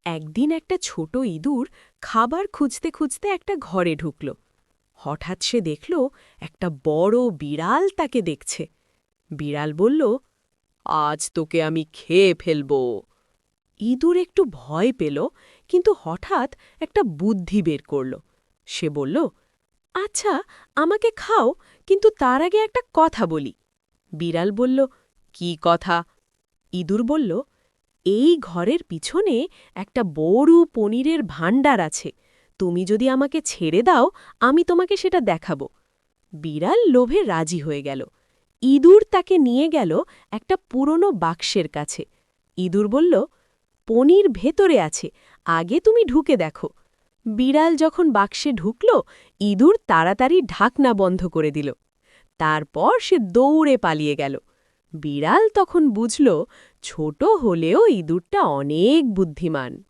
একদিন একটা ছোট ইঁদুর খাবার খুঁজতে খুঁজতে একটা ঘরে ঢুকল। হঠাৎ সে দেখল একটা বড় বিড়াল তাকে দেখছে। বিড়াল বলল, আজ তোকে আমি খেয়ে ফেলব। ইঁদুর একটু ভয় পেল, কিন্তু হঠাৎ একটা বুদ্ধি বের করল। সে বলল, আচ্ছা, আমাকে খাও, কিন্তু তার আগে একটা কথা বলি। বিড়াল বলল, কি কথা? ইঁদুর বলল, এই ঘরের পিছনে একটা বড় পনিরের ভাণ্ডার আছে। তুমি যদি আমাকে ছেড়ে দাও, আমি তোমাকে সেটা দেখাবো। বিড়াল লোভে রাজি হয়ে গেল। ইঁদুর তাকে নিয়ে গেল একটা পুরনো বাক্সের কাছে। ইঁদুর বলল, পনির ভেতরে আছে, আগে তুমি ঢুকে দেখো। বিড়াল যখন বাক্সে ঢুকল, ইঁদুর তাড়াতাড়ি ঢাকনা বন্ধ করে দিল। তারপর সে দৌড়ে পালিয়ে গেল। বিড়াল তখন বুঝল, ছোট হলেও ইঁদুরটা অনেক বুদ্ধিমান।